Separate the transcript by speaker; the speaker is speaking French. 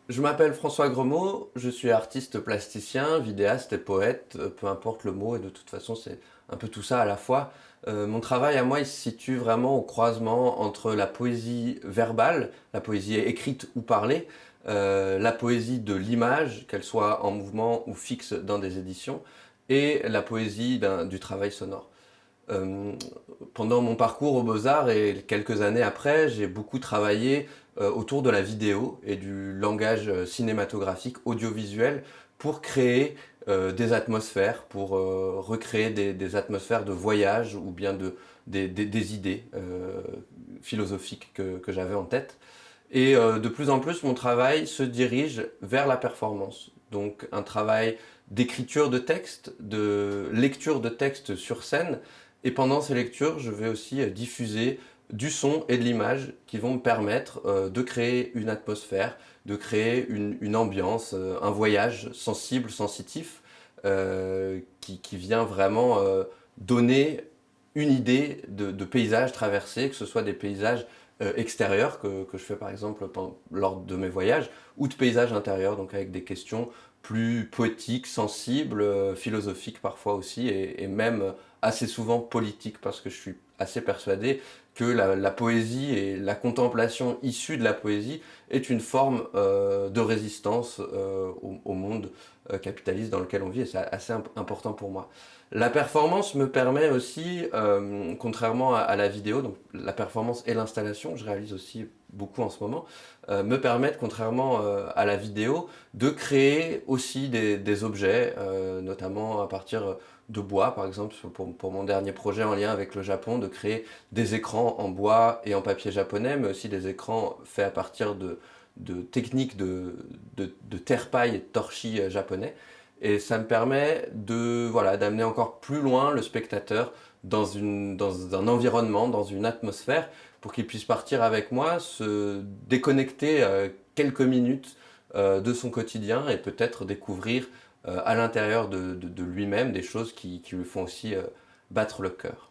Speaker 1: Je m'appelle François Gremaud, je suis artiste plasticien, vidéaste et poète, peu importe le mot, et de toute façon c'est un peu tout ça à la fois. Mon travail à moi il se situe vraiment au croisement entre la poésie verbale, la poésie écrite ou parlée, la poésie de l'image, qu'elle soit en mouvement ou fixe dans des éditions, et la poésie du travail sonore. Euh, Pendant mon parcours aux Beaux-Arts et quelques années après, j'ai beaucoup travaillé autour de la vidéo et du langage cinématographique, audiovisuel, pour créer des atmosphères, pour recréer des atmosphères de voyage ou bien des idées philosophiques que j'avais en tête. Et de plus en plus, mon travail se dirige vers la performance. Donc un travail d'écriture de texte, de lecture de texte sur scène. Et pendant ces lectures, je vais aussi diffuser du son et de l'image qui vont me permettre de créer une atmosphère, de créer une ambiance, un voyage sensible, sensitif, qui vient vraiment donner une idée de paysage traversé, que ce soit des paysages extérieurs que je fais par exemple lors de mes voyages, ou de paysages intérieurs, donc avec des questions plus poétiques, sensibles, philosophiques parfois aussi, et même assez souvent politiques, parce que je suis assez persuadé que la poésie et la contemplation issue de la poésie est une forme de résistance au monde capitaliste dans lequel on vit, et c'est assez important pour moi. La performance me permet aussi, contrairement à la vidéo, donc la performance et l'installation, que je réalise aussi beaucoup en ce moment, me permettent, contrairement à la vidéo, de créer aussi des objets, notamment à partir de bois, par exemple, pour mon dernier projet en lien avec le Japon, de créer des écrans en bois et en papier japonais, mais aussi des écrans faits à partir de techniques de terre-paille et de torchis japonais. Et ça me permet de voilà d'amener encore plus loin le spectateur dans un environnement, dans une atmosphère, pour qu'il puisse partir avec moi, se déconnecter quelques minutes de son quotidien et peut-être découvrir à l'intérieur de lui-même des choses qui lui font aussi battre le cœur.